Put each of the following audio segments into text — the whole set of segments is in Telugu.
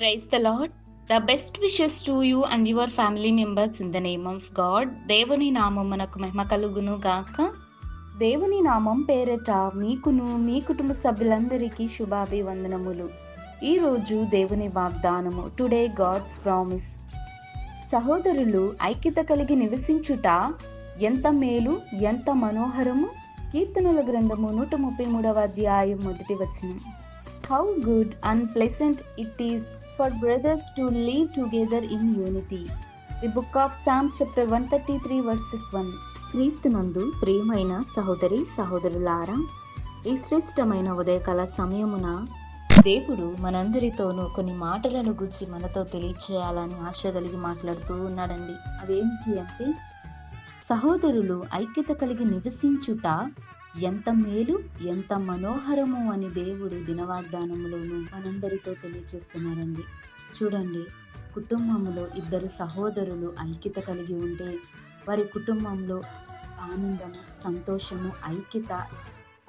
Praise the Lord. The best wishes to you and your family members in the name of God. దేవుని నామమునకు మహిమ కలుగును గాక. దేవుని నామం పేరట మీకును మీ కుటుంబ సభ్యులందరికీ శుభాభివందనములు. ఈరోజు దేవుని వాగ్దానము. Today God's promise. సహోదరులు ఐక్యత కలిగి నివసించుట ఎంత మేలు, ఎంత మనోహరము. కీర్తనల గ్రంథము 133వ అధ్యాయం 1వ వచనం. How good and pleasant it is for brothers to live together in unity. The book of Psalms chapter 133 verses 1. క్రీస్తునందు ప్రియమైన సహోదరి సహోదరులారా, ఈ శ్రేష్టమైన ఉదయకాల సమయమున దేవుడు మనందరితోనూ కొన్ని మాటలను గురించి మనతో తెలియచేయాలని ఆశ కలిగి మాట్లాడుతూ ఉన్నాడండి. అవేమిటి అంటే, సహోదరులు ఐక్యత కలిగి నివసించుట ఎంత మేలు, ఎంత మనోహరము అని దేవుడు దినవాగ్దానములోను మనందరితో తెలియచేస్తున్నారండి. చూడండి, కుటుంబంలో ఇద్దరు సహోదరులు ఐక్యత కలిగి ఉంటే వారి కుటుంబంలో ఆనందము, సంతోషము, ఐక్యత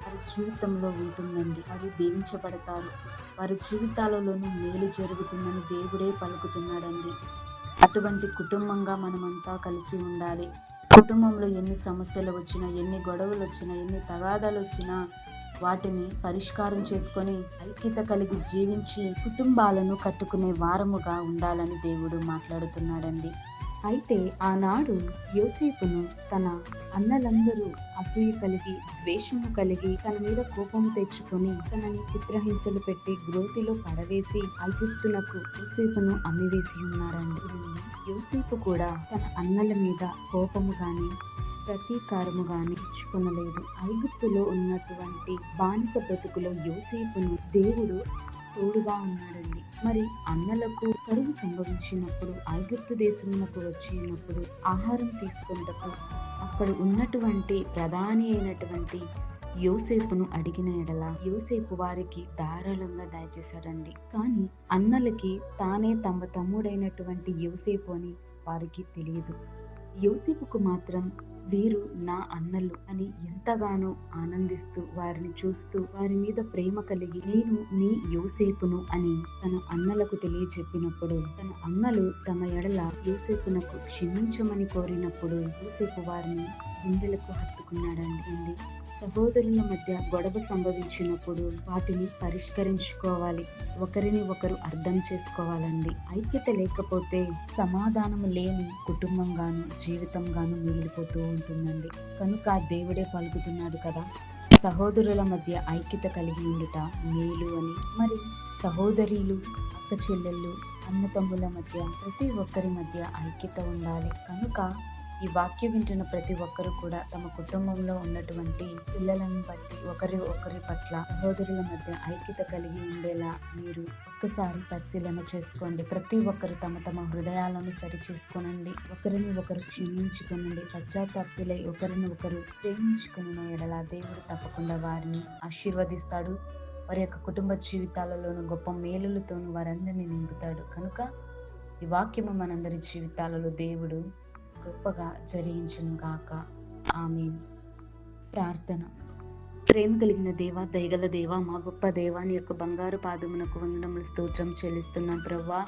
వారి జీవితంలో ఉంటుందండి. వారు దీవించబడతారు. వారి జీవితాలలోనూ మేలు జరుగుతుందని దేవుడే పలుకుతున్నాడండి. అటువంటి కుటుంబంగా మనమంతా కలిసి ఉండాలి. కుటుంబంలో ఎన్ని సమస్యలు వచ్చినా, ఎన్ని గొడవలు వచ్చినా, ఎన్ని తగాదాలు వచ్చినా వాటిని పరిష్కారం చేసుకొని ఐక్యత కలిగి జీవించి కుటుంబాలను కట్టుకునే వారముగా ఉండాలని దేవుడు మాట్లాడుతున్నాడండి. అయితే ఆనాడు యోసేపును తన అన్నలందరూ అసూయ కలిగి, ద్వేషము కలిగి, తన మీద కోపము తెచ్చుకొని తనని చిత్రహింసలు పెట్టి గ్రోతిలో పడవేసి ఐగుప్తునకు యోసేపును అమ్మివేసి ఉన్నారండి. యోసేపు కూడా తన అన్నల మీద కోపము గాని ప్రతీకారము గాని ఇచ్చుకొనలేదు. ఐగుప్తులో ఉన్నటువంటి బానిస బ్రతుకులో యోసేపును దేవుడు తోడుగా ఉన్నాడండి. మరి అన్నలకు కరువు సంభవించినప్పుడు ఐగుప్తు దేశమునకు వచ్చినప్పుడు ఆహారం తీసుకొనుటకు అక్కడ ఉన్నటువంటి ప్రధాని అయినటువంటి యోసేపును అడిగిన ఎడల యోసేపు వారికి ధారాళంగా దయచేశాడండి. కానీ అన్నలకి తానే తమ తమ్ముడైనటువంటి యోసేపు అని వారికి తెలియదు. యోసేపుకు మాత్రం వీరు నా అన్నలు అని ఎంతగానో ఆనందిస్తూ వారిని చూస్తూ వారి మీద ప్రేమ కలిగి నేను నీ యోసేపును అని తన అన్నలకు తెలియచెప్పినప్పుడు తన అన్నలు తమ ఎడల యోసేపునకు క్షమించమని కోరినప్పుడు యోసేపు వారిని గుండెలకు హత్తుకున్నాడండి. సహోదరుల మధ్య గొడవ సంభవించినప్పుడు వాటిని పరిష్కరించుకోవాలి, ఒకరిని ఒకరు అర్థం చేసుకోవాలండి. ఐక్యత లేకపోతే సమాధానము లేని కుటుంబంగాను జీవితంగాను మిగిలిపోతూ ఉంటుందండి. కనుక దేవుడే పలుకుతున్నాడు కదా, సహోదరుల మధ్య ఐక్యత కలిగి ఉండుట మేలు అని. మరి సహోదరీలు, అక్క చెల్లెళ్ళు, అన్నతమ్ముల మధ్య ప్రతి ఒక్కరి మధ్య ఐక్యత ఉండాలి. కనుక ఈ వాక్యం వింటున్న ప్రతి ఒక్కరు కూడా తమ కుటుంబంలో ఉన్నటువంటి పిల్లలను బట్టి ఒకరి పట్ల సహోదరుల మధ్య ఐక్యత కలిగి ఉండేలా మీరు ఒక్కసారి పరిశీలన చేసుకోండి. ప్రతి ఒక్కరు తమ తమ హృదయాలను సరి చేసుకోనండి. ఒకరిని ఒకరు క్షమించుకోనండి. పశ్చాత్తాపులై ఒకరిని ఒకరు ప్రేమించుకున్న ఎడల దేవుడు తప్పకుండా వారిని ఆశీర్వదిస్తాడు. వారి యొక్క కుటుంబ జీవితాలలోనూ గొప్ప మేలులతోనూ వారందరినీ నింపుతాడు. కనుక ఈ వాక్యము మనందరి జీవితాలలో దేవుడు గొప్పగా జరిగించును గాక. ఆమేన్. ప్రార్థన. ప్రేమ కలిగిన దేవా, దయగల దేవా, మా గొప్ప దేవాని యొక్క బంగారు పాదమునకు వందనములు స్తోత్రం చెల్లిస్తున్నాం ప్రభువా.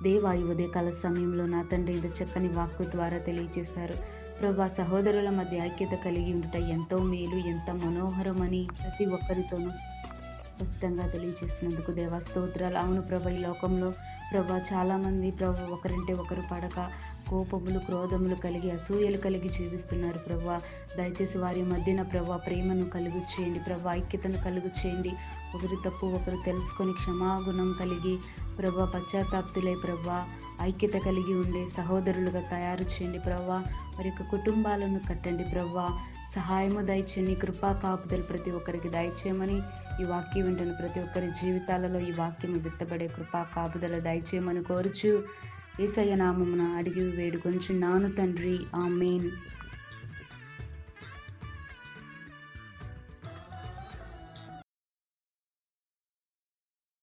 దేవా, ఈ ఉదయకాల సమయంలో నా తండ్రి ఇది చక్కని వాక్కు ద్వారా తెలియజేశారు ప్రభువా. సహోదరుల మధ్య ఐక్యత కలిగి ఉండుట ఎంతో మేలు, ఎంత మనోహరమని ప్రతి ఒక్కరితోనూ స్పష్టంగా తెలియజేసినందుకు దేవా స్తోత్రాలు. అవును ప్రభా, ఈ లోకంలో ప్రభా చాలామంది ప్రభా ఒకరంటే ఒకరు పడక కోపములు, క్రోధములు కలిగి, అసూయలు కలిగి జీవిస్తున్నారు ప్రభా. దయచేసి వారి మధ్యన ప్రభా ప్రేమను కలుగు చేయండి ప్రభా, ఐక్యతను కలుగు చేయండి. ఒకరి తప్పు ఒకరు తెలుసుకొని క్షమాగుణం కలిగి ప్రభా పశ్చాత్తాప్తులై ప్రభా ఐక్యత కలిగి ఉండే సహోదరులుగా తయారు చేయండి ప్రభా. వారి యొక్క కుటుంబాలను కట్టండి ప్రభా. సహాయము దయచేయండి, కృపా కాపుదలు ప్రతి ఒక్కరికి దయచేయమని ఈ వాక్యం వింటున్న ప్రతి ఒక్కరి జీవితాలలో ఈ వాక్యం విత్తబడే కృపా కాపుదల దయచేయమని కోరుచు యేసయ్య నామమున అడిగి వేడుకొంచున్నాను తండ్రి. ఆమేన్.